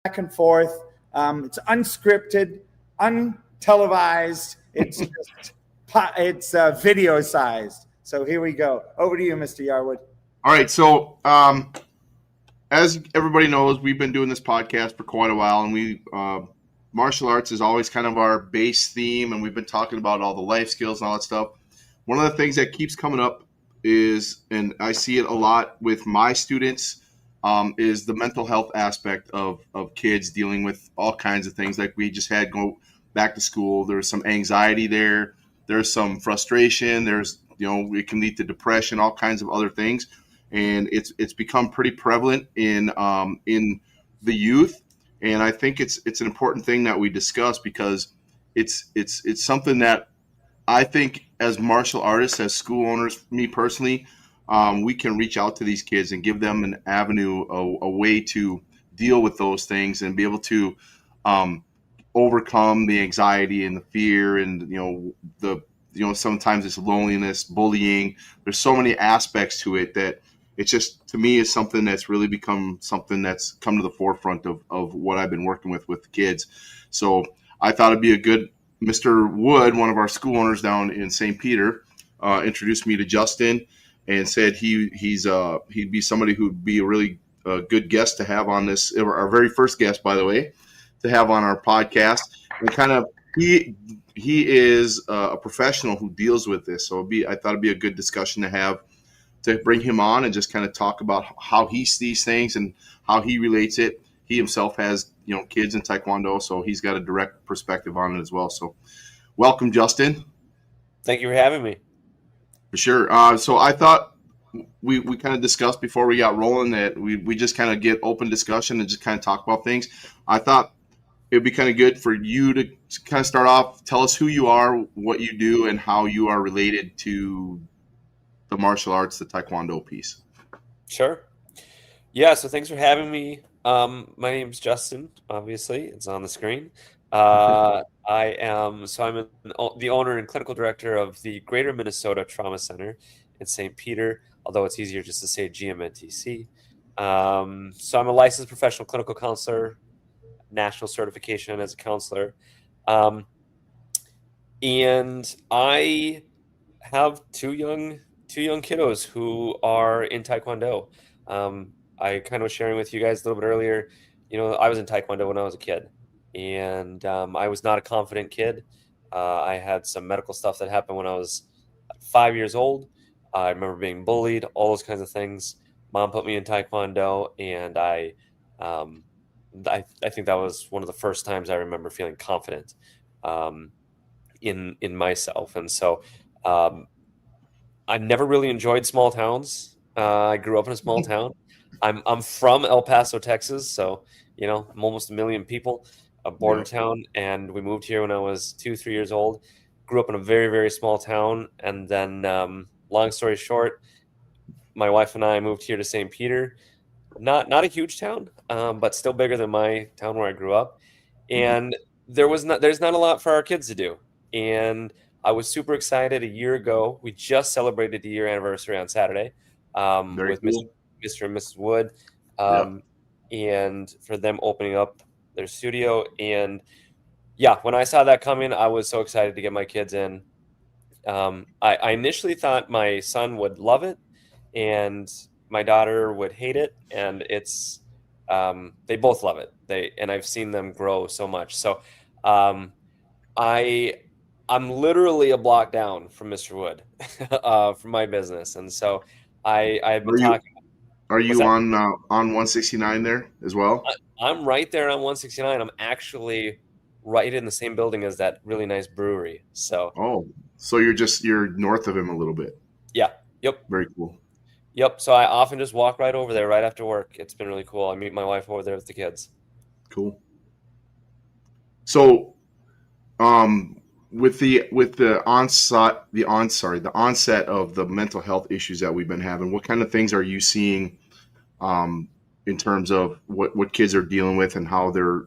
back and forth. It's unscripted, untelevised. It's video sized. So here we go. Over to you, Mr. Yarwood. All right. So, as everybody knows, we've been doing this podcast for quite a while, and martial arts is always kind of our base theme, and we've been talking about all the life skills and all that stuff. One of the things that keeps coming up is, and I see it a lot with my students, is the mental health aspect of kids dealing with all kinds of things. Like we just had go back to school. There's some anxiety there. There's some frustration. It can lead to depression, all kinds of other things. And it's become pretty prevalent in the youth. And I think it's an important thing that we discuss because it's something that I think as martial artists, as school owners, me personally, we can reach out to these kids and give them an avenue, a way to deal with those things and be able to overcome the anxiety and the fear and sometimes it's loneliness, bullying. There's so many aspects to it that it's just, to me, is something that's really become something that's come to the forefront of what I've been working with the kids. So I thought it'd be a good, Mr. Wood, one of our school owners down in St. Peter, introduced me to Justin and said he'd be somebody who'd be a really good guest to have on this, our very first guest, by the way, to have on our podcast. And kind of he is a professional who deals with this, so I thought it'd be a good discussion to have, to bring him on and just kind of talk about how he sees things and how he relates it. He himself has kids in Taekwondo, so he's got a direct perspective on it as well. So welcome, Justin. Thank you for having me. For sure. So I thought we kind of discussed before we got rolling that we just kind of get open discussion and just kind of talk about things. I thought it would be kind of good for you to kind of start off, tell us who you are, what you do, and how you are related to the martial arts, the Taekwondo piece. Sure. Yeah, so thanks for having me. My name's Justin, obviously. It's on the screen. I'm the owner and clinical director of the Greater Minnesota Trauma Center in St. Peter, although it's easier just to say GMNTC. So I'm a licensed professional clinical counselor, national certification as a counselor. And I have two young kiddos who are in Taekwondo. I kind of was sharing with you guys a little bit earlier, I was in Taekwondo when I was a kid, and I was not a confident kid. I had some medical stuff that happened when I was 5 years old. I remember being bullied, all those kinds of things. Mom put me in Taekwondo, and I think that was one of the first times I remember feeling confident in myself. And so I never really enjoyed small towns. I grew up in a small town. I'm from El Paso, Texas, so I'm almost 1 million people, a border town, and we moved here when I was 2-3 years old. Grew up in a very, very small town, and then long story short, my wife and I moved here to St. Peter. Not a huge town, but still bigger than my town where I grew up. And there's not a lot for our kids to do. And I was super excited a year ago. We just celebrated the year anniversary on Saturday with cool. Mr. and Mrs. Wood, and for them opening up their studio. And when I saw that coming, I was so excited to get my kids in. I initially thought my son would love it and my daughter would hate it, and it's they both love it. And I've seen them grow so much. So I'm literally a block down from Mr. Wood from my business, and so I've been talking. Are you on 169 there as well? I'm right there on 169. I'm actually right in the same building as that really nice brewery. So so you're north of him a little bit. Yeah. Yep. Very cool. Yep. So I often just walk right over there right after work. It's been really cool. I meet my wife over there with the kids. Cool. So, with the onset of the mental health issues that we've been having, what kind of things are you seeing in terms of what kids are dealing with and how they're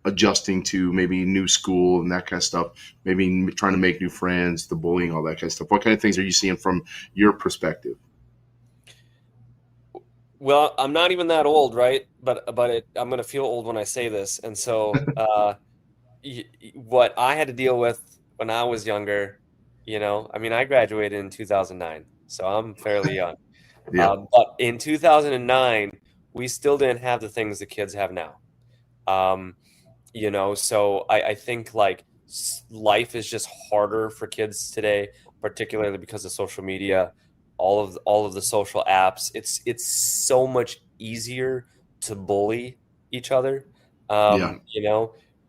adjusting to maybe new school and that kind of stuff, maybe trying to make new friends, the bullying, all that kind of stuff? What kind of things are you seeing from your perspective? Well, I'm not even that old, right? But I'm gonna feel old when I say this. And so, what I had to deal with when I was younger, I mean, I graduated in 2009, so I'm fairly young. Yeah. But in 2009, we still didn't have the things the kids have now. Um, so I think like life is just harder for kids today, particularly because of social media, all of the social apps. It's so much easier to bully each other. Yeah.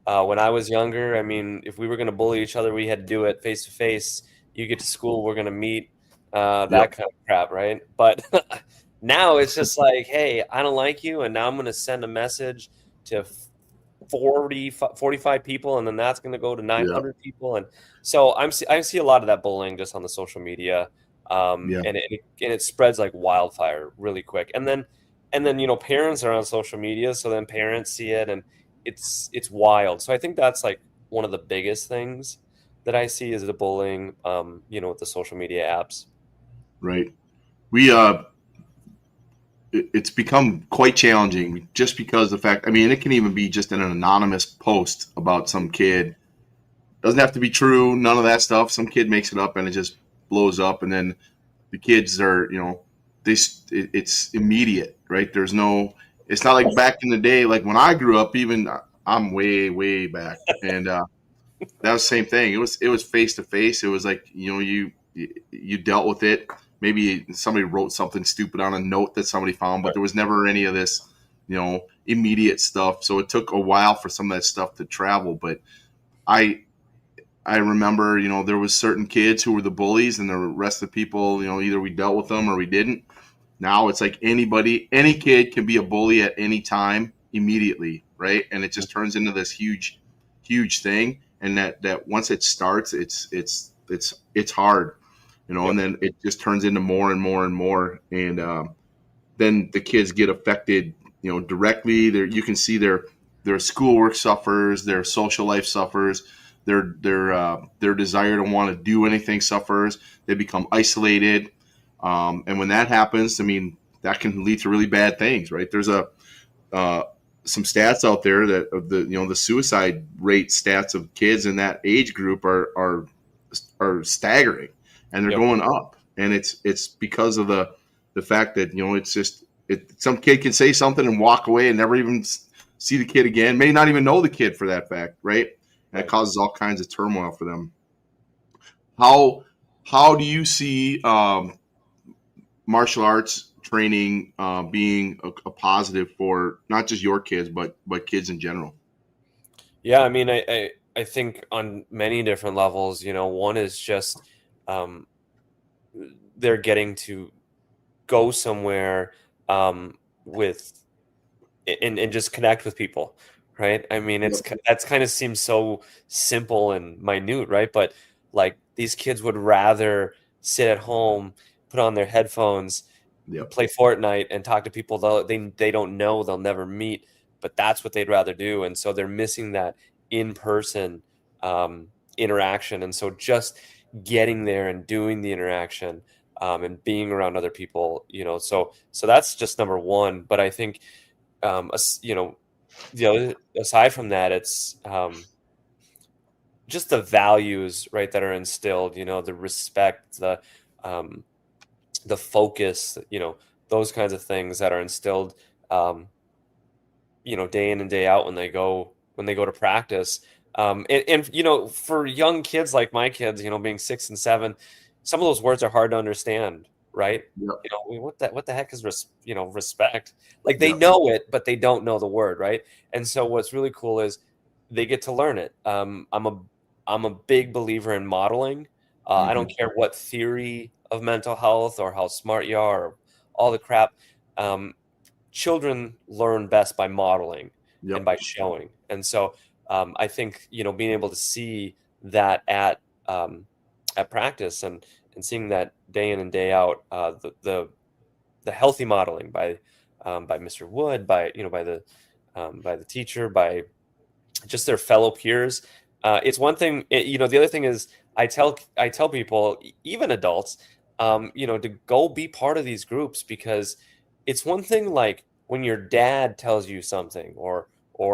When I was younger, I mean, if we were going to bully each other, we had to do it face to face. You get to school, we're going to meet, that Yep. kind of crap, right? But now it's just like, hey, I don't like you, and now I'm going to send a message to 45 people, and then that's going to go to Yeah. 900 people. And so I see a lot of that bullying just on the social media, Yeah. and it spreads like wildfire really quick. And then parents are on social media, so then parents see it, and it's wild. So I think that's like one of the biggest things that I see is the bullying, with the social media apps. Right. We it's become quite challenging just because the fact. I mean, it can even be just an anonymous post about some kid. Doesn't have to be true. None of that stuff. Some kid makes it up and it just blows up, and then the kids are, it's immediate, right? There's no. It's not like back in the day, like when I grew up. Even I'm way way back, and that was the same thing. It was face to face. It was like you dealt with it. Maybe somebody wrote something stupid on a note that somebody found, but there was never any of this, immediate stuff. So it took a while for some of that stuff to travel. But I I remember, there was certain kids who were the bullies, and the rest of the people, either we dealt with them or we didn't. Now it's like any kid can be a bully at any time immediately, right? And it just turns into this huge, huge thing. And that once it starts, it's hard, Yep. and then it just turns into more and more and more. And then the kids get affected, directly. You can see their schoolwork suffers, their social life suffers, their desire to want to do anything suffers. They become isolated, and when that happens, I mean, that can lead to really bad things, right? There's uh, some stats out there that of the suicide rate stats of kids in that age group are staggering, and they're Yep. going up, and it's because of the fact that it's just some kid can say something and walk away and never even see the kid again, may not even know the kid for that fact, right? And it Right. causes all kinds of turmoil for them. How do you see martial arts training being a positive for not just your kids but kids in general? Yeah, I mean, I think on many different levels, one is just um, they're getting to go somewhere, with and just connect with people, right? I mean, Yep. that's kind of seems so simple and minute, right? But like these kids would rather sit at home, put on their headphones, Yep. play Fortnite, and talk to people they don't know, they'll never meet, but that's what they'd rather do, and so they're missing that in person, interaction, and so just getting there and doing the interaction, and being around other people, so that's just number one. But I think, the other aside from that, it's just the values, right, that are instilled, the respect, um, the focus, those kinds of things that are instilled, um, day in and day out when they go to practice. And for young kids like my kids, being 6 and 7, some of those words are hard to understand, right? Yep. What the heck is respect? Like they Yep. know it, but they don't know the word, right? And so what's really cool is they get to learn it. I'm a big believer in modeling. I Hmm. don't care what theory of mental health or how smart you are, or all the crap. Um, Children learn best by modeling and Yep. by showing. And so, I think, being able to see that at practice, and seeing that day in and day out, the healthy modeling by Mr. Wood, by the teacher, by just their fellow peers. It's one thing. The other thing is, I tell people, even adults, to go be part of these groups, because it's one thing like when your dad tells you something, or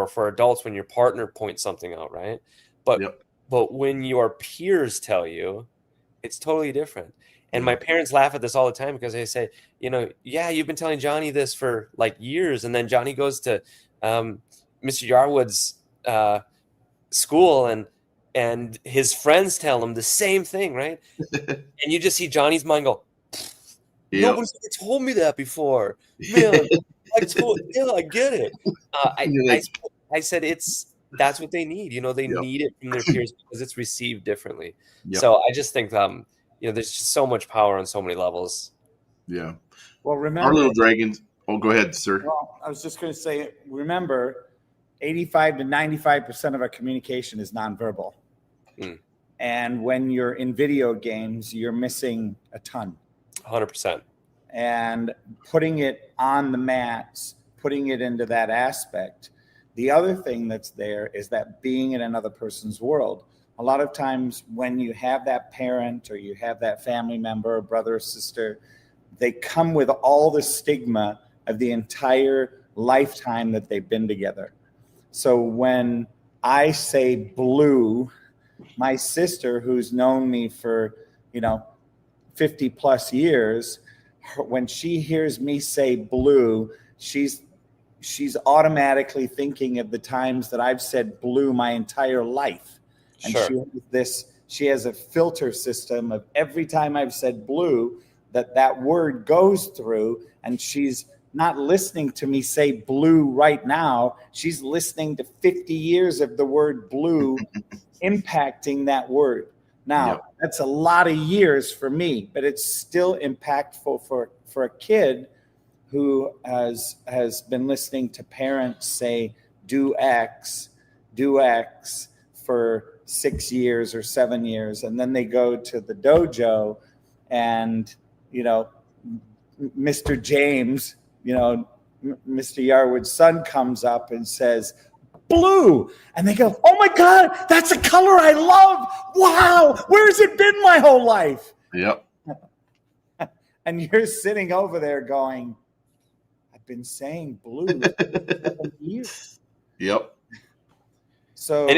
for adults when your partner points something out, right? But Yep. but when your peers tell you, it's totally different. And my Yeah. parents laugh at this all the time because they say, yeah, you've been telling Johnny this for like years, and then Johnny goes to Mr. Yarwood's school, and his friends tell him the same thing, right? And you just see Johnny's mind go, Yep. nobody's ever told me that before. Man, I get it. You're like, I said that's what they need. They yep. need it from their peers because it's received differently. Yep. So I just think there's just so much power on so many levels. Yeah. Well, Our remember, little dragons. Oh, go ahead, sir. well, I was just going to say, remember, 85 to 95% of our communication is nonverbal. Mm. And when you're in video games, you're missing a ton. 100%. And putting it on the mats, putting it into that aspect. The other thing that's there is that being in another person's world. A lot of times when you have that parent or you have that family member, brother or sister, they come with all the stigma of the entire lifetime that they've been together. So when I say blue, my sister, who's known me for, 50 plus years, when she hears me say blue, she's automatically thinking of the times that I've said blue my entire life. And Sure. she has a filter system of every time I've said blue that word goes through, and she's not listening to me say blue right now. She's listening to 50 years of the word blue impacting that word. Now, Yep. that's a lot of years for me, but it's still impactful for a kid who has been listening to parents say do X for 6 years or 7 years, and then they go to the dojo, and Mr. James, Mr. Yarwood's son comes up and says blue, and they go, oh my God, that's a color I love. Wow, where has it been my whole life? Yep. And you're sitting over there going, I've been saying blue for 7 years. Yep. So And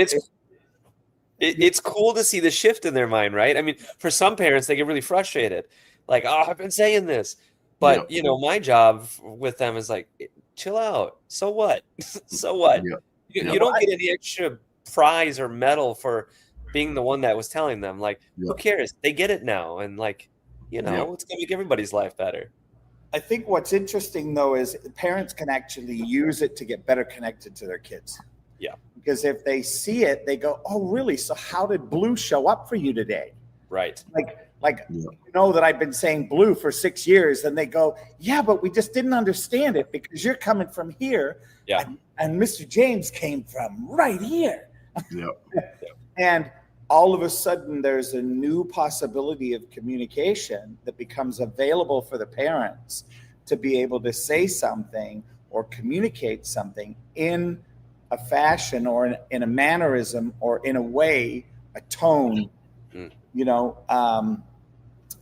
it's cool to see the shift in their mind, right? I mean, for some parents, they get really frustrated. Like, oh, I've been saying this. But, Yep. my job with them is like, chill out. So what? So what? Yep. You don't get any extra prize or medal for being the one that was telling them. Like, who Yep. cares? They get it now. And like, Yep. it's going to make everybody's life better. I think what's interesting, though, is parents can actually use it to get better connected to their kids. Yeah. Because if they see it, they go, oh, really? So how did blue show up for you today? Right. Like that I've been saying blue for 6 years, and they go, yeah, but we just didn't understand it because you're coming from here. Yeah. And Mr. James came from right here. Yep. And all of a sudden, there's a new possibility of communication that becomes available for the parents to be able to say something or communicate something in a fashion or in a mannerism or in a way, a tone.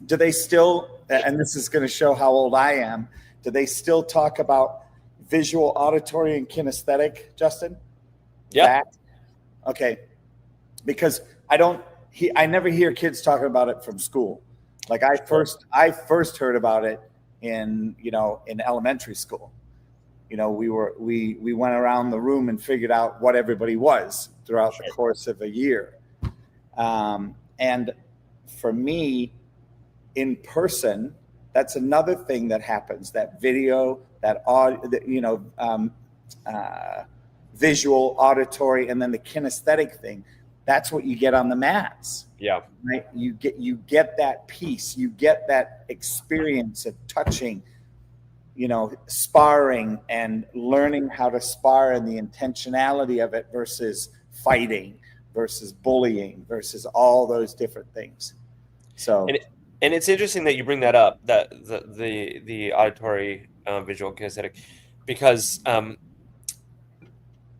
Do they still, and this is going to show how old I am, do they still talk about visual, auditory, and kinesthetic, Justin? Yeah. Okay. Because I never hear kids talking about it from school. Like I first heard about it in elementary school. We went around the room and figured out what everybody was throughout the course of a year. And for me, in person, that's another thing that happens. That video, that visual, auditory, and then the kinesthetic thing. That's what you get on the mats. Yeah. Right. You get that piece. You get that experience of touching, sparring and learning how to spar and the intentionality of it versus fighting, versus bullying, versus all those different things. So. And it's interesting that you bring that up, that the auditory, visual, kinesthetic, because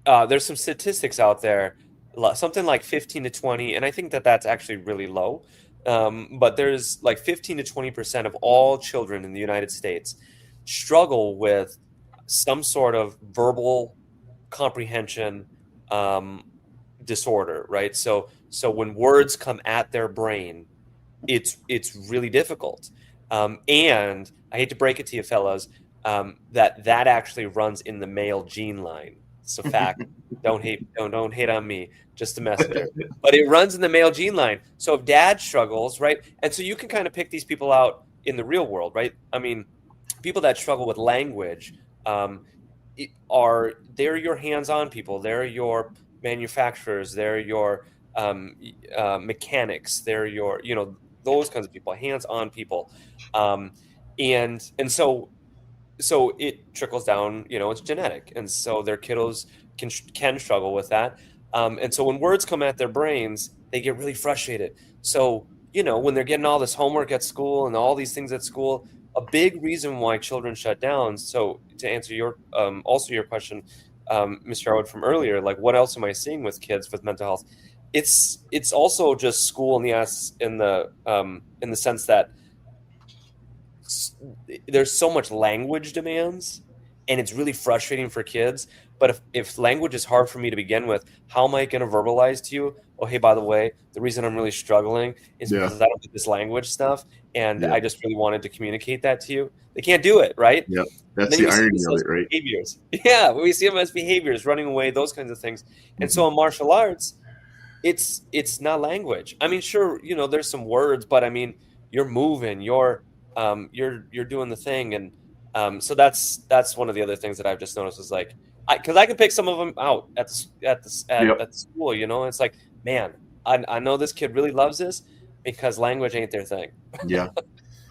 there's some statistics out there, something like 15 to 20, and I think that that's actually really low. But there's like 15 to 20% of all children in the United States struggle with some sort of verbal comprehension disorder, right? So when words come at their brain, it's really difficult. And I hate to break it to you, fellas, that actually runs in the male gene line. So fact, don't hate on me, just a messenger. But it runs in the male gene line. So if dad struggles, right, and so you can kind of pick these people out in the real world, right? I mean, people that struggle with language they're your hands-on people. They're your manufacturers. They're your mechanics. They're your those kinds of people, hands-on people, and so it trickles down. It's genetic, and so their kiddos can struggle with that. And so when words come at their brains, they get really frustrated. So when they're getting all this homework at school and all these things at school, a big reason why children shut down. So to answer your also your question, Mr. Harwood, from earlier, like what else am I seeing with kids with mental health? It's also just school in the sense that there's so much language demands, and it's really frustrating for kids. But if language is hard for me to begin with, how am I going to verbalize to you, oh, hey, by the way, the reason I'm really struggling is because I don't get this language stuff, and I just really wanted to communicate that to you. They can't do it, right? Yeah, that's the irony of it, right? Behaviors. Yeah, we see them as behaviors, running away, those kinds of things. And so in martial arts, it's not language. I mean, sure, there's some words, but I mean, you're moving, you're doing the thing, and so that's one of the other things that I've just noticed is like, because I can pick some of them out at the school. It's like, man, I know this kid really loves this because language ain't their thing. Yeah,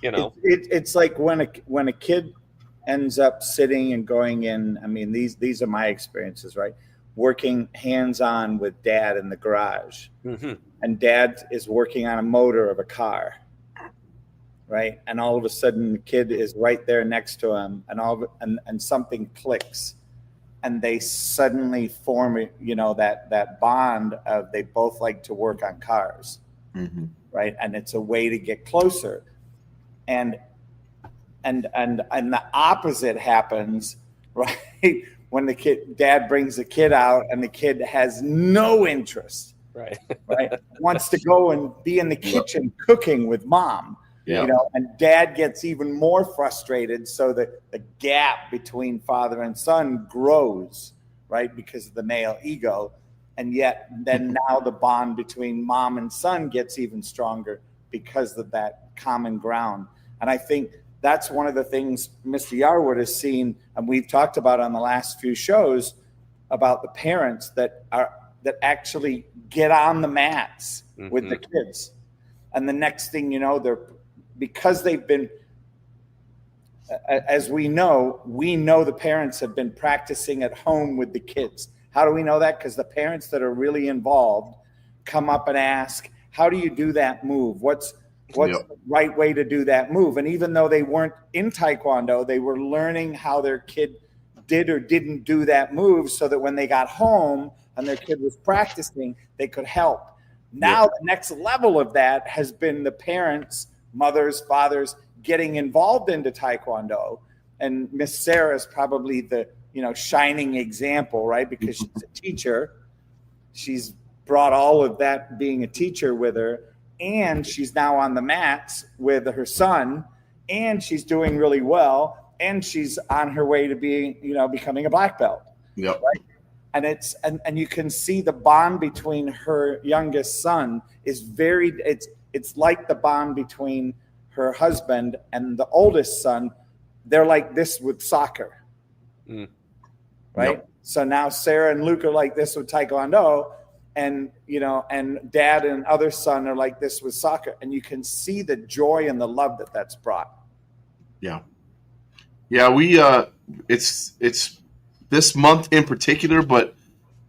it's like when a kid ends up sitting and going in. I mean, these are my experiences, right? Working hands-on with dad in the garage, and dad is working on a motor of a car. Right, and all of a sudden the kid is right there next to him, and something clicks, and they suddenly form, that bond of they both like to work on cars, right, and it's a way to get closer, and the opposite happens, right, when dad brings the kid out and the kid has no interest, right, wants to go and be in the kitchen cooking with mom. Yeah. And dad gets even more frustrated, so that the gap between father and son grows, right, because of the male ego. And yet then now the bond between mom and son gets even stronger because of that common ground. And I think that's one of the things Mr. Yarwood has seen, and we've talked about on the last few shows, about the parents that actually get on the mats with the kids. And the next thing because they've been, as we know the parents have been practicing at home with the kids. How do we know that? Because the parents that are really involved come up and ask, how do you do that move? What's the right way to do that move? And even though they weren't in Taekwondo, they were learning how their kid did or didn't do that move, so that when they got home and their kid was practicing, they could help. Now the next level of that has been the parents, mothers, fathers, getting involved into Taekwondo. And Miss Sarah is probably the shining example, right? Because she's a teacher. She's brought all of that being a teacher with her, and she's now on the mats with her son, and she's doing really well, and she's on her way to being, becoming a black belt. Yep. Right? And and you can see the bond between her youngest son is it's like the bond between her husband and the oldest son. They're like this with soccer, right? Yep. So now Sarah and Luke are like this with Taekwondo, and and dad and other son are like this with soccer, and you can see the joy and the love that's brought. Yeah, we it's this month in particular, but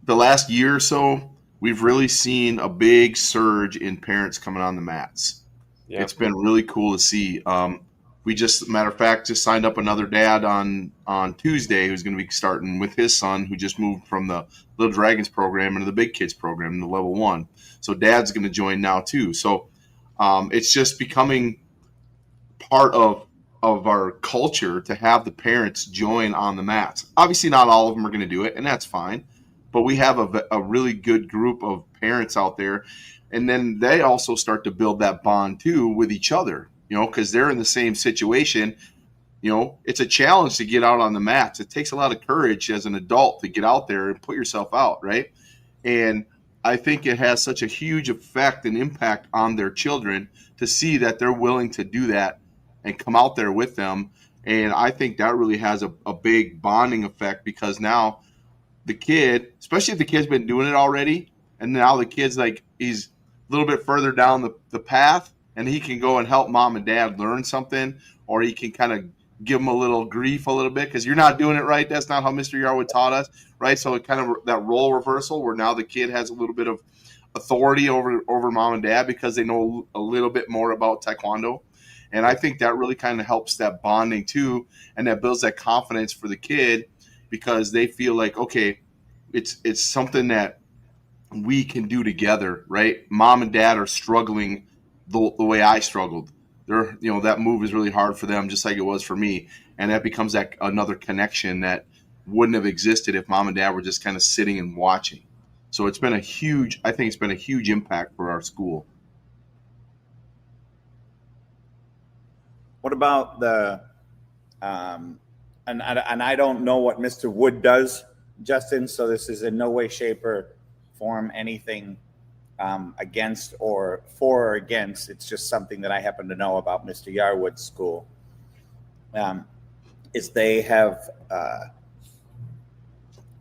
the last year or so, we've really seen a big surge in parents coming on the mats. Yeah. It's been really cool to see. We just, matter of fact, just signed up another dad on Tuesday who's going to be starting with his son, who just moved from the Little Dragons program into the Big Kids program, the level 1. So dad's going to join now too. So it's just becoming part of of our culture to have the parents join on the mats. Obviously, not all of them are going to do it, and that's fine. But we have a really good group of parents out there, and then they also start to build that bond too with each other. Because they're in the same situation. It's a challenge to get out on the mats. It takes a lot of courage as an adult to get out there and put yourself out, right? And I think it has such a huge effect and impact on their children to see that they're willing to do that and come out there with them. And I think that really has a big bonding effect, because now the kid, especially if the kid's been doing it already, and now the kid's like, he's a little bit further down the path, and he can go and help mom and dad learn something, or he can kind of give them a little grief a little bit because you're not doing it right. That's not how Mr. Yarwood taught us, right? So it kind of that role reversal where now the kid has a little bit of authority over mom and dad because they know a little bit more about Taekwondo. And I think that really kind of helps that bonding too, and that builds that confidence for the kid because they feel like, okay, it's something that we can do together, right? Mom and dad are struggling the way I struggled. That move is really hard for them, just like it was for me. And that becomes that another connection that wouldn't have existed if mom and dad were just kind of sitting and watching. So it's been a huge impact for our school. What about the, and I don't know what Mr. Wood does, Justin, so this is in no way, shape, or form anything against or for or against. It's just something that I happen to know about Mr. Yarwood's school. Is they have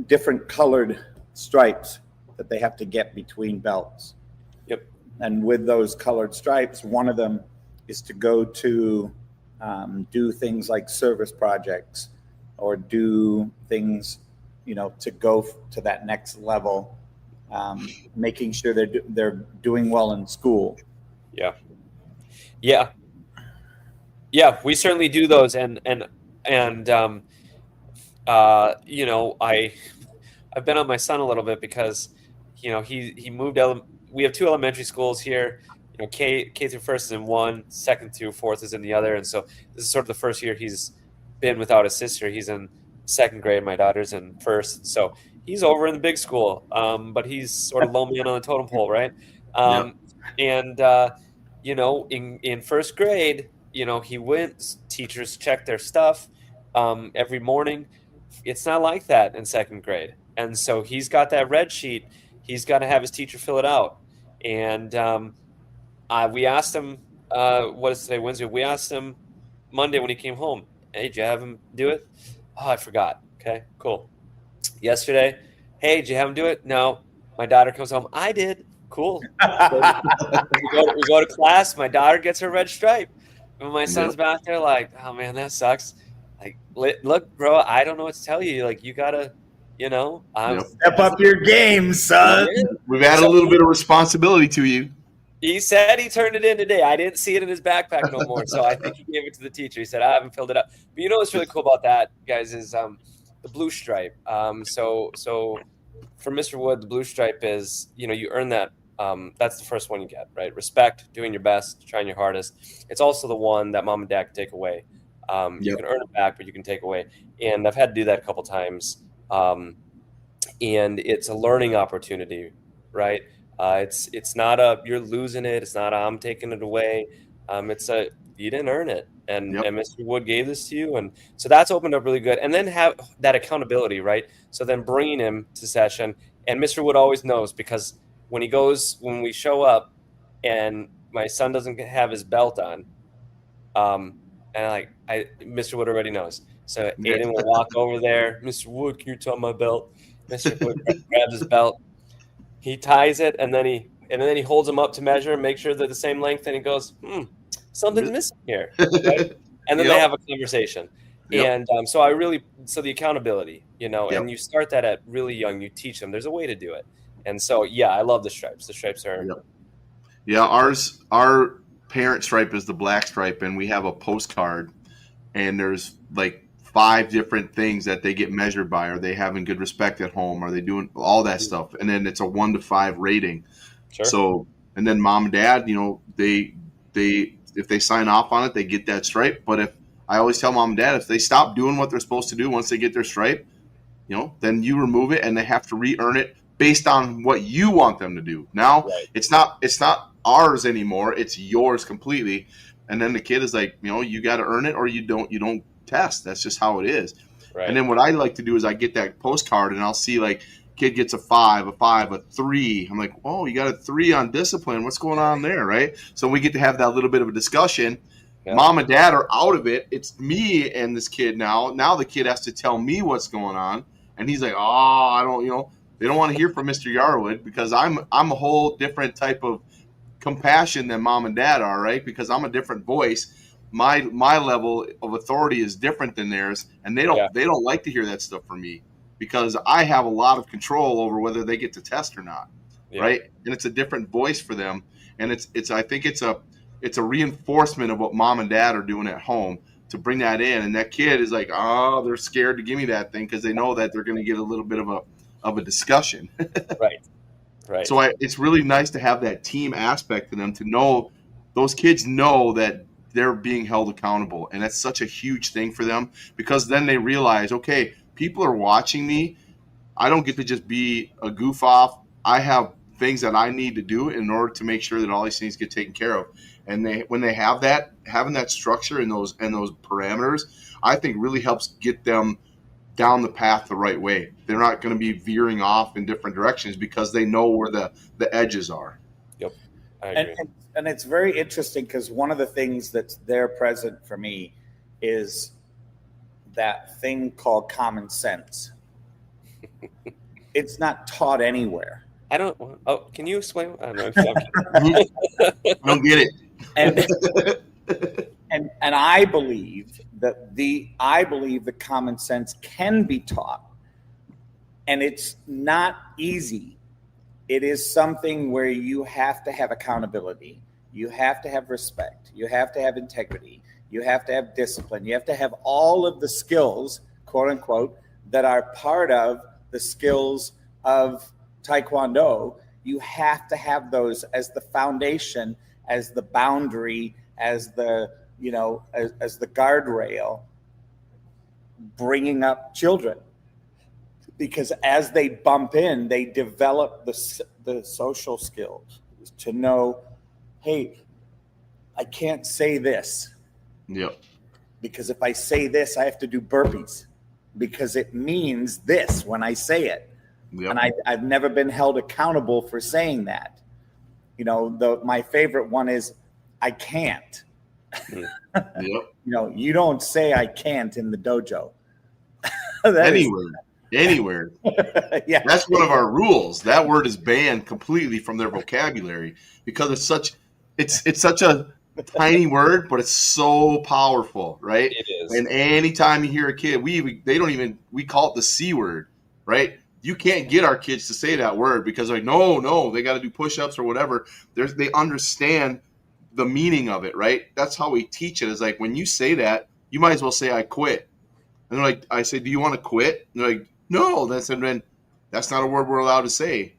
different colored stripes that they have to get between belts. Yep. And with those colored stripes, one of them is to go to do things like service projects or do things, to go to that next level. Making sure they're doing well in school. Yeah. We certainly do those, and I've been on my son a little bit because he moved. We have two elementary schools here. K through first is in one, second through fourth is in the other, and so this is sort of the first year he's been without his sister. He's in second grade. My daughter's in first, so he's over in the big school, but he's sort of low man on the totem pole, right? And in first grade, he went. Teachers checked their stuff every morning. It's not like that in second grade, and so he's got that red sheet. He's got to have his teacher fill it out. And we asked him, what is today, Wednesday? We asked him Monday when he came home, hey, did you have him do it? Oh, I forgot. Okay, cool. Yesterday, hey, did you have him do it? No. My daughter comes home. I did. Cool. we go to class. My daughter gets her red stripe. And my son's back there like, oh, man, that sucks. Like, look, bro, I don't know what to tell you. Like, you got to, step up your game, son. We've added a little bit of responsibility to you. He said he turned it in today. I didn't see it in his backpack no more. So I think he gave it to the teacher. He said, I haven't filled it up. But what's really cool about that, guys, is the blue stripe. So for Mr. Wood, the blue stripe is, you earn that. That's the first one you get, right? Respect, doing your best, trying your hardest. It's also the one that mom and dad can take away. You can earn it back, but you can take away. And I've had to do that a couple times. And it's a learning opportunity, right? It's not you're losing it. It's not I'm taking it away. It's you didn't earn it. And Mr. Wood gave this to you. And so that's opened up really good. And then have that accountability, right? So then bringing him to session. And Mr. Wood always knows because when we show up and my son doesn't have his belt on, Mr. Wood already knows. So Aiden will walk over there. Mr. Wood, can you tie my belt? Mr. Wood grabs his belt. He ties it, and then he holds them up to measure and make sure they're the same length. And he goes, something's missing here. Right? And then they have a conversation. And so the accountability, and you start that at really young. You teach them. There's a way to do it. And so, I love the stripes. The stripes are. Our parent stripe is the black stripe, and we have a postcard, and there's like 5 different things that they get measured by. Are they having good respect at home? Are they doing all that stuff? And then it's a 1 to 5 rating. Sure. So, and then mom and dad, they if they sign off on it, they get that stripe. But if I always tell mom and dad, if they stop doing what they're supposed to do once they get their stripe, then you remove it and they have to re-earn it based on what you want them to do. Now it's not ours anymore. It's yours completely. And then the kid is like, you got to earn it or you don't test. That's just how it is. Right. And then what I like to do is I get that postcard and I'll see like kid gets a 5, a 3. I'm like, oh, you got a 3 on discipline. What's going on there, right? So we get to have that little bit of a discussion. Yeah. Mom and dad are out of it. It's me and this kid now. Now the kid has to tell me what's going on. And he's like, I don't, they don't want to hear from Mr. Yarwood because I'm a whole different type of compassion than mom and dad are, right? Because I'm a different voice. My level of authority is different than theirs, and they don't like to hear that stuff from me because I have a lot of control over whether they get to test or not, right? And it's a different voice for them, and I think it's a reinforcement of what mom and dad are doing at home to bring that in, and that kid is like, they're scared to give me that thing because they know that they're going to get a little bit of a discussion. Right. So it's really nice to have that team aspect to them, to know those kids know that they're being held accountable, and that's such a huge thing for them because then they realize, okay, people are watching me. I don't get to just be a goof off. I have things that I need to do in order to make sure that all these things get taken care of. And when they have that, having that structure and those parameters, I think really helps get them down the path the right way. They're not going to be veering off in different directions because they know where the edges are. Yep, I agree. And it's very interesting because one of the things that's there present for me is that thing called common sense. It's not taught anywhere. I don't. Oh, can you explain? I don't know. I don't get it. And I believe that the common sense can be taught, and it's not easy. It is something where you have to have accountability, you have to have respect, you have to have integrity, you have to have discipline, you have to have all of the skills, quote unquote, that are part of the skills of Taekwondo. You have to have those as the foundation, as the boundary, as the as the guardrail, bringing up children, because as they bump in, they develop the social skills to know, hey, I can't say this. Yep. Because if I say this, I have to do burpees because it means this when I say it. Yep. And I've never been held accountable for saying that. My favorite one is I can't. Yep. You don't say I can't in the dojo. Anywhere. Yeah. That's one of our rules. That word is banned completely from their vocabulary because it's such a tiny word, but it's so powerful, right? It is. And anytime you hear a kid, we call it the C word, right? You can't get our kids to say that word because no, they got to do push-ups or whatever. They understand the meaning of it, right? That's how we teach it. Is like when you say that, you might as well say I quit. And they're like, I say, do you want to quit? And they're like, no. Then that's not a word we're allowed to say.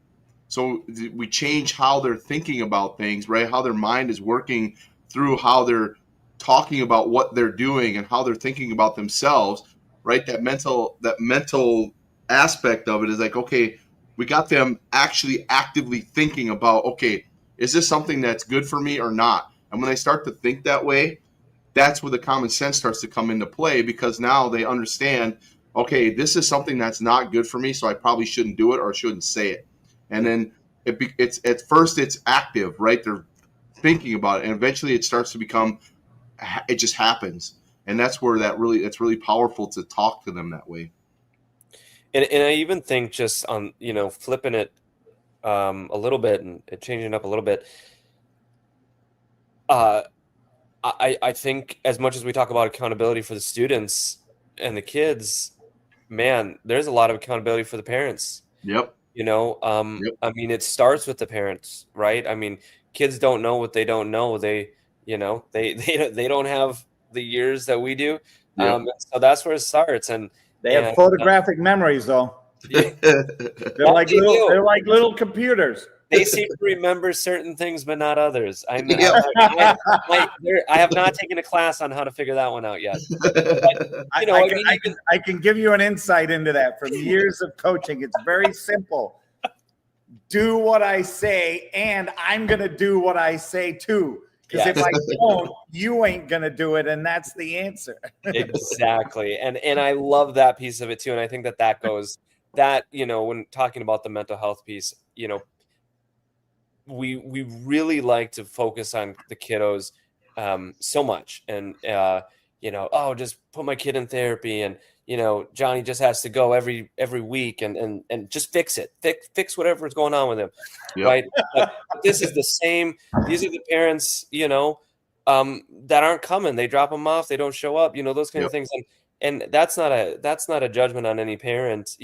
So we change how they're thinking about things, right? How their mind is working through how they're talking about what they're doing and how they're thinking about themselves, right? That mental aspect of it is like, okay, we got them actually actively thinking about, okay, is this something that's good for me or not? And when they start to think that way, that's where the common sense starts to come into play because now they understand, okay, this is something that's not good for me, so I probably shouldn't do it or shouldn't say it. And then it's at first it's active, right? They're thinking about it, and eventually it starts to become, it just happens. And that's where it's really powerful to talk to them that way. And I even think just on, flipping it a little bit and changing it up a little bit, I think as much as we talk about accountability for the students and the kids, man, there's a lot of accountability for the parents. Yep. Yep. I mean, it starts with the parents, right? I mean, kids don't know what they don't know. They don't have the years that we do. Yep. So that's where it starts. And they have photographic memories, though. They're like little computers. They seem to remember certain things, but not others. I know. Yep. I have not taken a class on how to figure that one out yet. But, I can give you an insight into that from years of coaching. It's very simple. Do what I say, and I'm going to do what I say too. Because if I don't, you ain't going to do it, and that's the answer. Exactly. And I love that piece of it too. And I think that goes that, when talking about the mental health piece, we really like to focus on the kiddos so much. And, just put my kid in therapy, and, Johnny just has to go every week and just fix it. Fix whatever is going on with him. Yep. Right. But this is the same. These are the parents, that aren't coming. They drop them off. They don't show up, those kind of things. And that's not a judgment on any parent.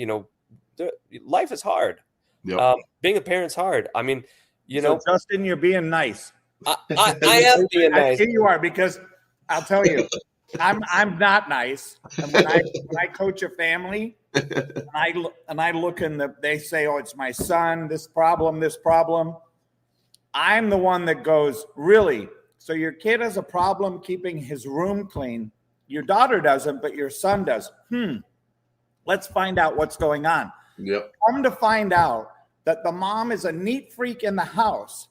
Life is hard. Yep. Being a parent's hard. I mean, so Justin, you're being nice. I am being nice. You are, because I'll tell you, I'm not nice. And when I coach a family, and I look they say, oh, it's my son, this problem. I'm the one that goes, really? So your kid has a problem keeping his room clean. Your daughter doesn't, but your son does. Let's find out what's going on. Yep. Come to find out that the mom is a neat freak in the house,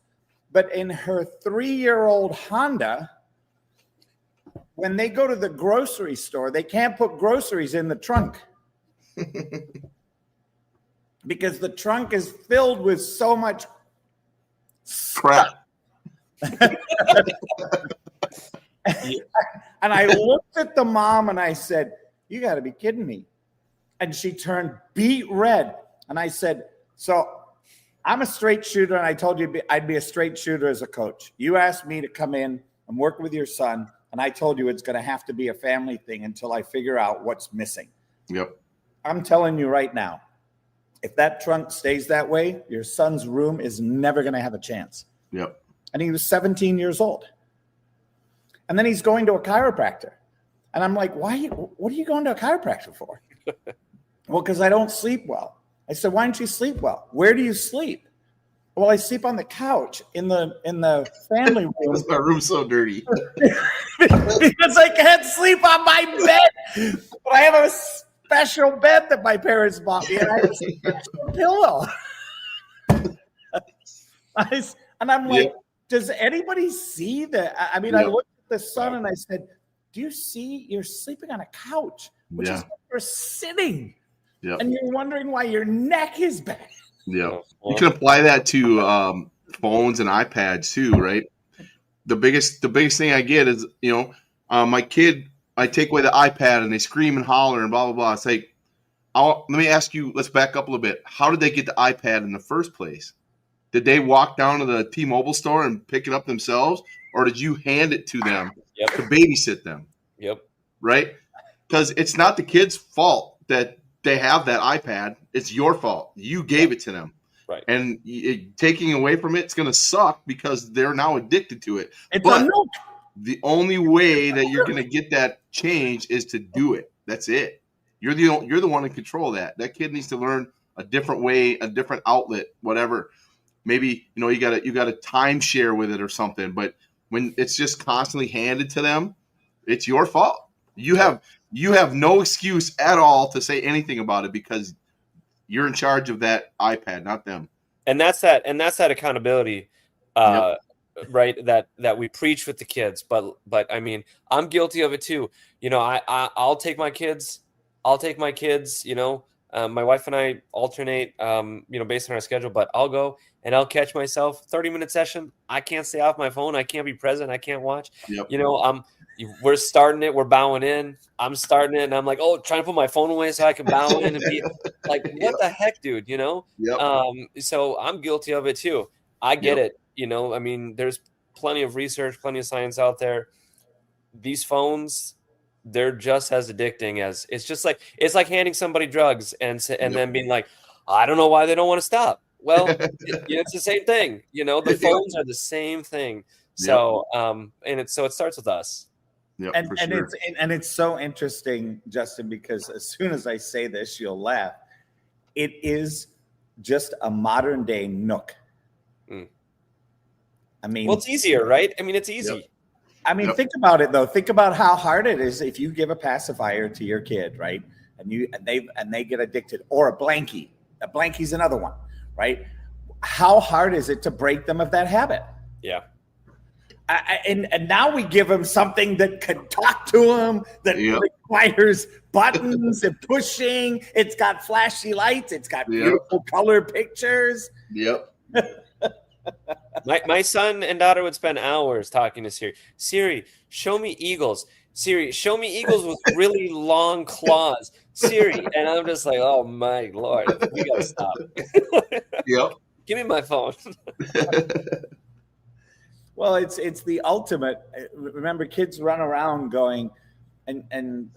but in her 3-year-old Honda, when they go to the grocery store, they can't put groceries in the trunk because the trunk is filled with so much crap. And I looked at the mom and I said, you got to be kidding me. And she turned beet red. And I said, so I'm a straight shooter, and I told you I'd be a straight shooter as a coach. You asked me to come in and work with your son, and I told you it's going to have to be a family thing until I figure out what's missing. Yep. I'm telling you right now, if that trunk stays that way, your son's room is never going to have a chance. Yep. And he was 17 years old. And then he's going to a chiropractor. And I'm like, what are you going to a chiropractor for? Well, because I don't sleep well. I said, why don't you sleep well? Where do you sleep? Well, I sleep on the couch in the family room. Because my room's so dirty. Because I can't sleep on my bed. But I have a special bed that my parents bought me, and I have a special pillow. And I'm like, does anybody see that? I mean, I looked at the son and I said, do you see you're sleeping on a couch, which is where you're sitting? Yep. And you're wondering why your neck is bad. Yeah. You can apply that to phones and iPads too, right? The biggest thing I get is, my kid, I take away the iPad and they scream and holler and blah, blah, blah. It's like, let me ask you, let's back up a little bit. How did they get the iPad in the first place? Did they walk down to the T-Mobile store and pick it up themselves? Or did you hand it to them to babysit them? Yep. Right? Because it's not the kid's fault that they have that iPad. It's your fault. You gave it to them. Right. And taking away from it's going to suck because they're now addicted to it. But the only way that you're going to get that change is to do it. That's it. You're the one in control of that. That kid needs to learn a different way, a different outlet, whatever. Maybe, you got a timeshare with it or something. But when it's just constantly handed to them, it's your fault. You have no excuse at all to say anything about it because you're in charge of that iPad, not them. And that's that accountability, right? That we preach with the kids. But I mean, I'm guilty of it too. I'll take my kids. My wife and I alternate, based on our schedule. But I'll go and I'll catch myself 30-minute session. I can't stay off my phone. I can't be present. I can't watch. Yep. We're starting it. We're bowing in. I'm starting it, and I'm like, trying to put my phone away so I can bow in and be like, what the heck, dude? Yep. So I'm guilty of it too. I get it. I mean, there's plenty of research, plenty of science out there. These phones, they're just as addicting as it's like handing somebody drugs and then being like, I don't know why they don't want to stop. Well, it's the same thing. The phones are the same thing. So, it starts with us. Yep, and it's so interesting, Justin, because as soon as I say this, you'll laugh. It is just a modern day Nook. Mm. I mean, Well, it's easier, right? I mean, it's easy. Yep. I mean, Yep. think about it though. Think about how hard it is if you give a pacifier to your kid, right? And they get addicted, or a blankie. A blankie's another one, right? How hard is it to break them of that habit? Yeah. And now we give them something that can talk to them, that Yep. requires buttons and pushing. It's got flashy lights. It's got beautiful color pictures. Yep. My son and daughter would spend hours talking to Siri. Siri, show me eagles. Siri, show me eagles with really long claws. Siri, and I'm just like, oh my Lord, we gotta stop. Yep. Give me my phone. Well, it's the ultimate. Remember, kids run around going, and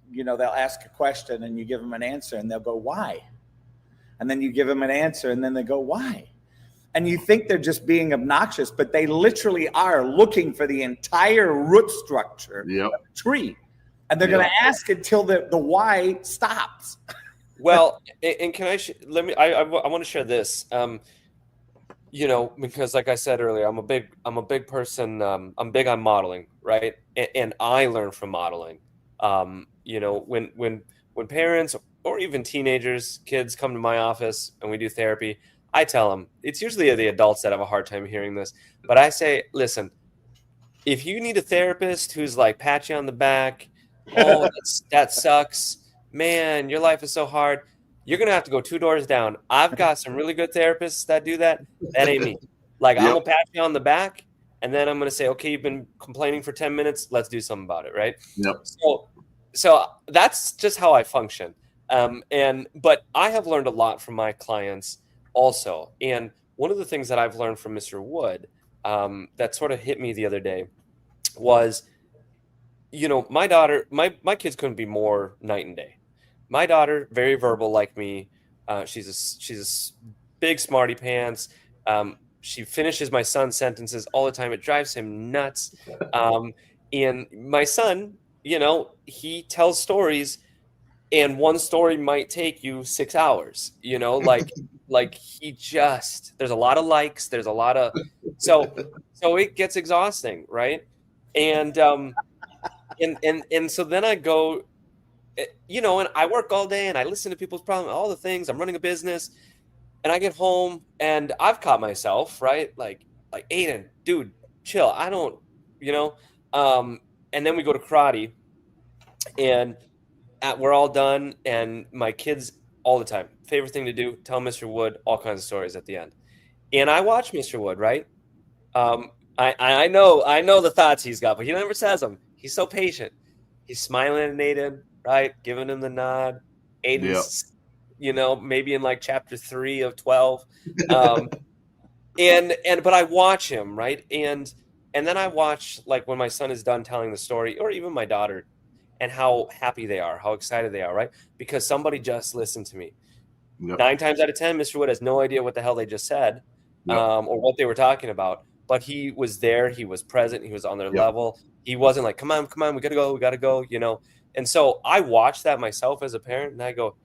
you know, they'll ask a question and you give them an answer and they'll go, why? And then you give them an answer and then they go, why? And you think they're just being obnoxious, but they literally are looking for the entire root structure of the tree. And they're going to ask until the why stops. Well, and can I let me? I want to share this. You know, because like I said earlier, I'm a big person. I'm big on modeling, right? And I learn from modeling. You know, when parents or even teenagers, kids come to my office and we do therapy, I tell them, it's usually the adults that have a hard time hearing this, but I say, listen, if you need a therapist who's like pat you on the back, oh, that sucks, man, your life is so hard, you're gonna have to go 2 doors down. I've got some really good therapists that do that. That ain't me. Like, I'm gonna pat you on the back, and then I'm gonna say, okay, you've been complaining for 10 minutes. Let's do something about it, right? Yep. So that's just how I function. But I have learned a lot from my clients also. And one of the things that I've learned from Mr. Wood that sort of hit me the other day was, you know, my daughter, my kids couldn't be more night and day. My daughter, very verbal like me. She's a big smarty pants. She finishes my son's sentences all the time. It drives him nuts. And my son, you know, he tells stories, and one story might take you 6 hours, you know, like there's a lot of likes, there's a lot of, so it gets exhausting. Right. And so then I go, you know, and I work all day and I listen to people's problems, all the things. I'm running a business, and I get home and I've caught myself, right? Like Aiden, dude, chill. I don't, you know, and then we go to karate, and we're all done, and my kids all the time, favorite thing to do, tell Mr. Wood all kinds of stories at the end. And I watch Mr. Wood, right? I know the thoughts he's got, but he never says them. He's so patient. He's smiling at Aiden, right? Giving him the nod. Aiden's, you know, maybe in like chapter 3 of 12. But I watch him, right? And then I watch, like, when my son is done telling the story, or even my daughter, and how happy they are, how excited they are, right? Because somebody just listened to me. 9 times out of 10, Mr. Wood has no idea what the hell they just said, or what they were talking about. But he was there, he was present, he was on their level. He wasn't like, come on, we gotta go, you know. And so I watch that myself as a parent, and I go,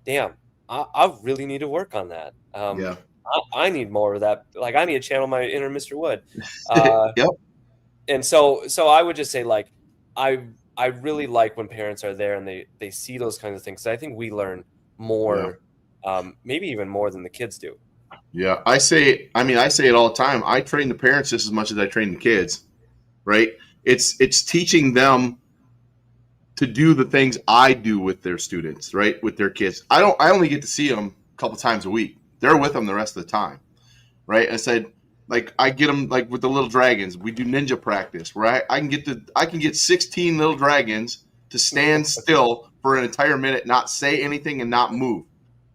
damn, I really need to work on that. I need more of that. Like, I need to channel my inner Mr. Wood. And so I would just say, like, I really like when parents are there and they see those kinds of things. So I think we learn more, maybe even more than the kids do. Yeah, I say it all the time. I train the parents just as much as I train the kids, right? It's teaching them to do the things I do with their students, right? With their kids. I only get to see them a couple times a week. They're with them the rest of the time, right? I said, like, I get them, like, with the little dragons. We do ninja practice, right? I can get 16 little dragons to stand still for an entire minute, not say anything and not move,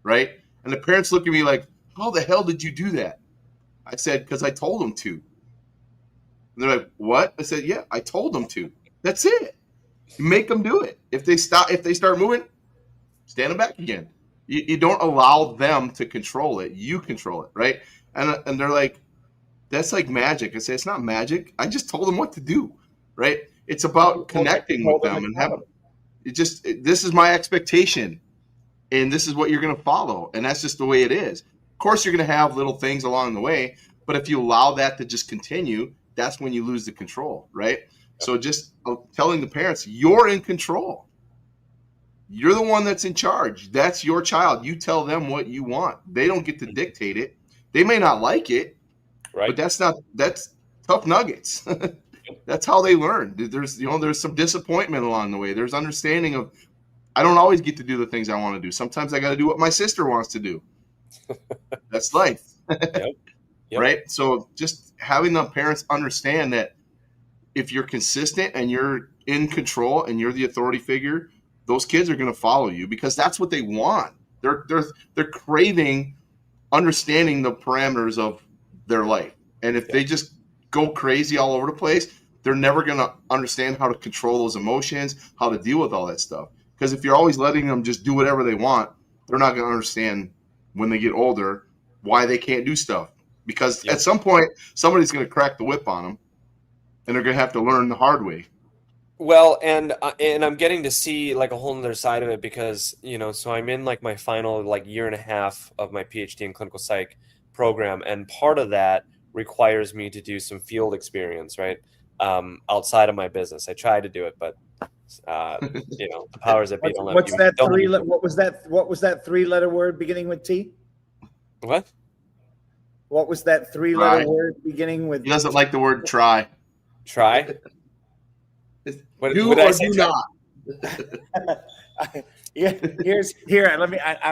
right? And the parents look at me like, how the hell did you do that? I said, because I told them to. And they're like, what? I said, yeah, I told them to. That's it. You make them do it. If they start moving, stand them back again. You don't allow them to control it. You control it, right? And they're like, that's like magic. I say, it's not magic. I just told them what to do, right? It's about connecting with them and having this is my expectation, and this is what you're going to follow, and that's just the way it is. course, you're going to have little things along the way, but if you allow that to just continue, that's when you lose the control, right? Yep. So just telling the parents, you're in control. You're the one that's in charge. That's your child. You tell them what you want. They don't get to dictate it. They may not like it, right? But that's tough nuggets. That's how they learn. There's some disappointment along the way. There's understanding of, I don't always get to do the things I want to do. Sometimes I got to do what my sister wants to do. That's life. Yep. Right? So just having the parents understand that if you're consistent and you're in control and you're the authority figure, those kids are going to follow you because that's what they want. They're craving understanding the parameters of their life. And if they just go crazy all over the place, they're never going to understand how to control those emotions, how to deal with all that stuff. Because if you're always letting them just do whatever they want, they're not going to understand when they get older why they can't do stuff. Because at some point, somebody's going to crack the whip on them, and they're going to have to learn the hard way. Well, and I'm getting to see like a whole other side of it because, so I'm in like my final like year and a half of my PhD in clinical psych program. And part of that requires me to do some field experience, right? Outside of my business. I tried to do it, but the powers that be don't let me. What was that 3-letter word beginning with T? What? What was that 3-letter word beginning with? He doesn't like the word try. Try? Do or do not.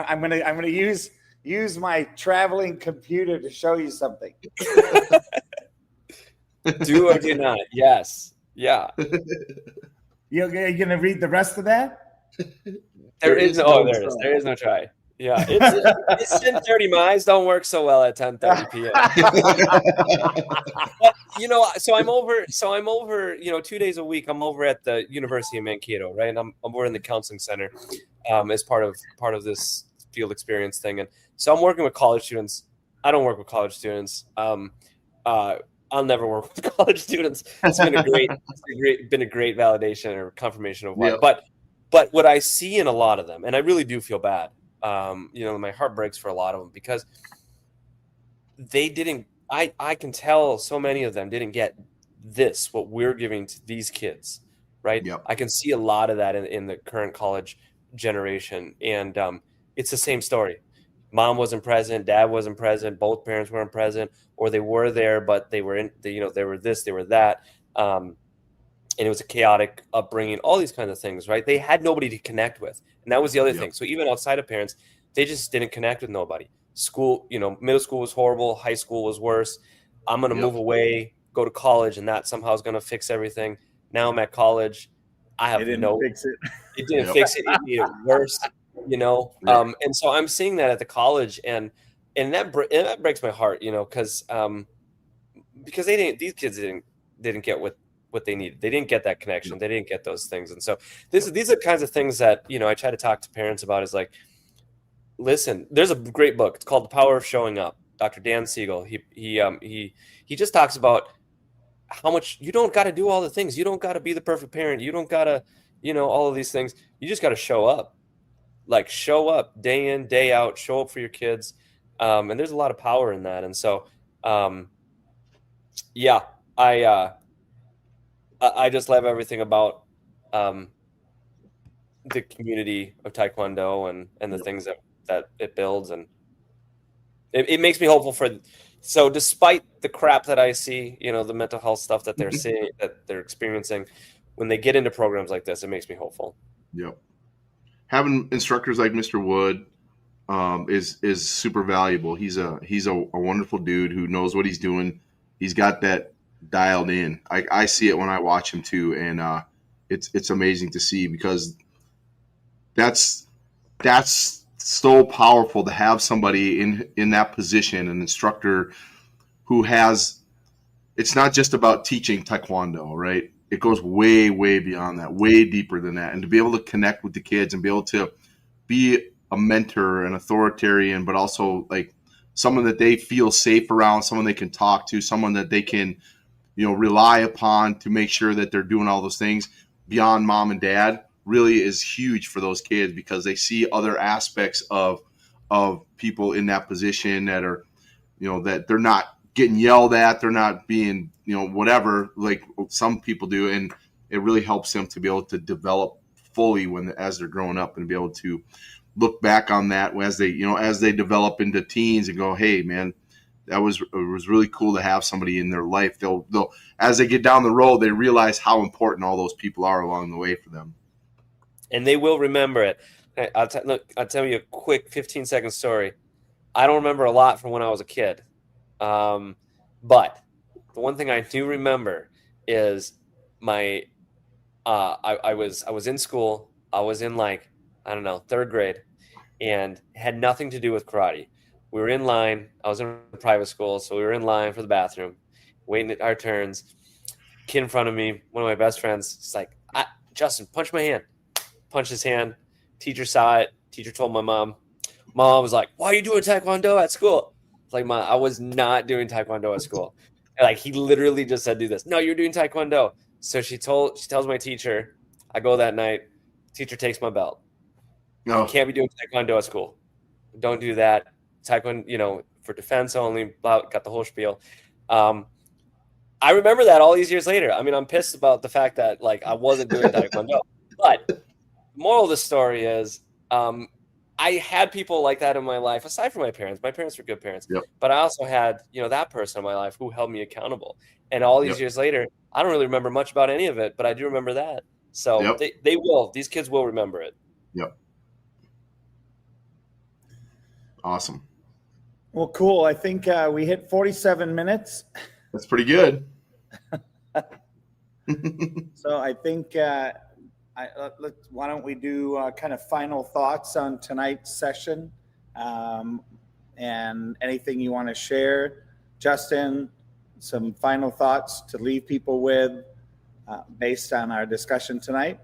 I'm gonna use my traveling computer to show you something. Do or do not. Yes. Yeah. You're gonna read the rest of that? There is no try. Yeah, it's 10:30. My eyes don't work so well at 10:30 p.m. But, so I'm over. 2 days a week. I'm over at the University of Mankato, right? And I'm over in the counseling center, as part of this field experience thing. And so I'm working with college students. I don't work with college students. I'll never work with college students. It's been a great validation or confirmation of why. Yep. But what I see in a lot of them, and I really do feel bad. My heart breaks for a lot of them because they didn't. I can tell so many of them didn't get what we're giving to these kids, right? Yep. I can see a lot of that in the current college generation, and it's the same story. Mom wasn't present, dad wasn't present, both parents weren't present, or they were there, but they were they were this, they were that. And it was a chaotic upbringing, all these kinds of things, right? They had nobody to connect with. And that was the other thing. So even outside of parents, they just didn't connect with nobody. School, middle school was horrible. High school was worse. I'm going to move away, go to college, and that somehow is going to fix everything. Now I'm at college. I have fix it. It didn't fix it. It made it worse, Right. And so I'm seeing that at the college, and that breaks my heart, because these kids didn't get what they needed. They didn't get that connection. They didn't get those things. And so these are kinds of things that, I try to talk to parents about is like, listen, there's a great book. It's called The Power of Showing Up. Dr. Dan Siegel. He just talks about how much you don't got to do all the things. You don't got to be the perfect parent. You don't got to, all of these things. You just got to show up. Like show up day in, day out, show up for your kids. And there's a lot of power in that. And so, I just love everything about the community of Taekwondo and the things that it builds, and it makes me hopeful so despite the crap that I see, the mental health stuff that they're seeing, that they're experiencing, when they get into programs like this, it makes me hopeful. Yep. Having instructors like Mr. Wood is super valuable. He's a wonderful dude who knows what he's doing. He's got that dialed in. I see it when I watch him too, and it's amazing to see because that's so powerful to have somebody in that position, an instructor who has. It's not just about teaching Taekwondo, right? It goes way, way beyond that, way deeper than that, and to be able to connect with the kids and be able to be a mentor, an authoritarian, but also like someone that they feel safe around, someone they can talk to, someone that they can, rely upon to make sure that they're doing all those things beyond mom and dad really is huge for those kids because they see other aspects of of people in that position that are, that they're not getting yelled at, they're not being, whatever, like some people do. And it really helps them to be able to develop fully as they're growing up and be able to look back on that as they develop into teens and go, hey man, it was really cool to have somebody in their life. They'll as they get down the road, they realize how important all those people are along the way for them. And they will remember it. I'll tell you a quick 15-second story. I don't remember a lot from when I was a kid. But the one thing I do remember is I was in school. I was in third grade, and had nothing to do with karate. We were in line. I was in a private school, so we were in line for the bathroom, waiting at our turns. Kid in front of me, one of my best friends, is like, Justin, punch my hand. Punched his hand. Teacher saw it. Teacher told my mom. Mom was like, why are you doing Taekwondo at school? It's like, Mom, I was not doing Taekwondo at school. Like, he literally just said, do this. No, you're doing Taekwondo. So she tells my teacher. I go that night. Teacher takes my belt. No. You can't be doing Taekwondo at school. Don't do that. Taekwondo, for defense only. Got the whole spiel. I remember that all these years later. I mean, I'm pissed about the fact that I wasn't doing Taekwondo. But the moral of the story is, I had people like that in my life, aside from my parents. My parents were good parents. Yep. But I also had, that person in my life who held me accountable. And all these years later, I don't really remember much about any of it, but I do remember that. So they will. These kids will remember it. Yep. Awesome. Well, cool. I think we hit 47 minutes. That's pretty good. So I think why don't we do kind of final thoughts on tonight's session, and anything you want to share, Justin, some final thoughts to leave people with based on our discussion tonight.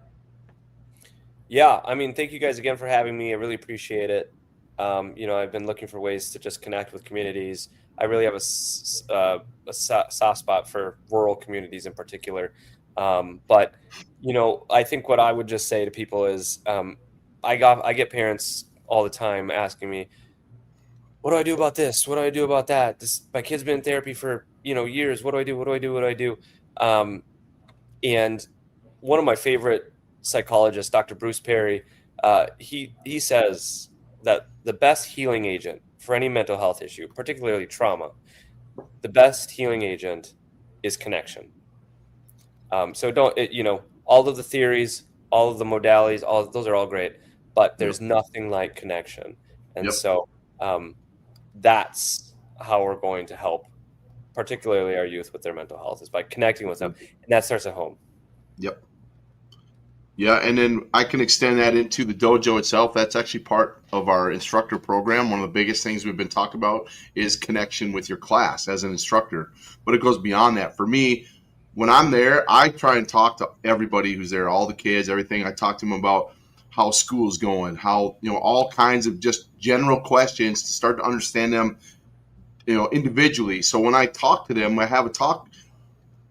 Yeah, I mean, thank you guys again for having me. I really appreciate it. I've been looking for ways to just connect with communities. I really have a soft spot for rural communities in particular. But I think what I would just say to people is, I get parents all the time asking me, what do I do about this? What do I do about that? My kid's been in therapy for, years. What do I do? What do I do? What do I do? And one of my favorite psychologists, Dr. Bruce Perry, he says that the best healing agent for any mental health issue, particularly trauma, the best healing agent is connection. So all of the theories, all of the modalities, those are all great, but there's nothing like connection. And so that's how we're going to help, particularly our youth with their mental health, is by connecting with them. And that starts at home. Yep. Yeah, and then I can extend that into the dojo itself. That's actually part of our instructor program. One of the biggest things we've been talking about is connection with your class as an instructor. But it goes beyond that. For me, when I'm there, I try and talk to everybody who's there, all the kids, everything. I talk to them about how school's going, how, all kinds of just general questions to start to understand them, individually. So when I talk to them, I have a talk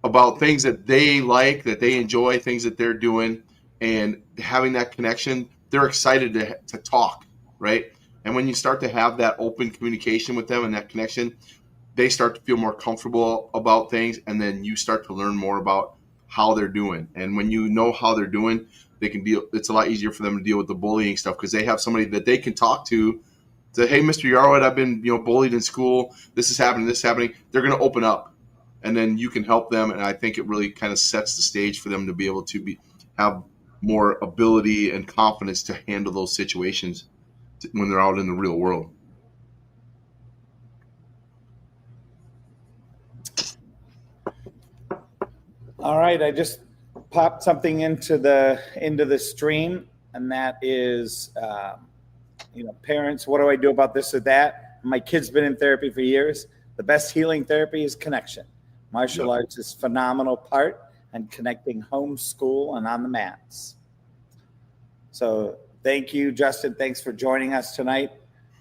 about things that they like, that they enjoy, things that they're doing. And having that connection, they're excited to talk, right? And when you start to have that open communication with them and that connection, they start to feel more comfortable about things, and then you start to learn more about how they're doing. And when you know how they're doing, they can deal. It's a lot easier for them to deal with the bullying stuff because they have somebody that they can talk to. Say, hey, Mr. Yarwood, I've been bullied in school. This is happening. This is happening. They're going to open up, and then you can help them. And I think it really kind of sets the stage for them to be able to have more ability and confidence to handle those situations when they're out in the real world. All right, I just popped something into the stream, and that is, parents, what do I do about this or that? My kid's been in therapy for years. The best healing therapy is connection. Martial arts is a phenomenal part and connecting home, school, and on the mats. So thank you, Justin. Thanks for joining us tonight.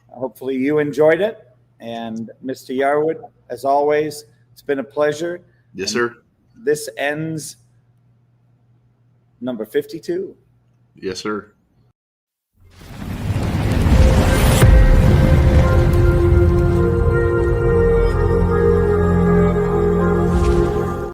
Hopefully you enjoyed it. And Mr. Yarwood, as always, it's been a pleasure. Yes, sir. This ends number 52. Yes, sir.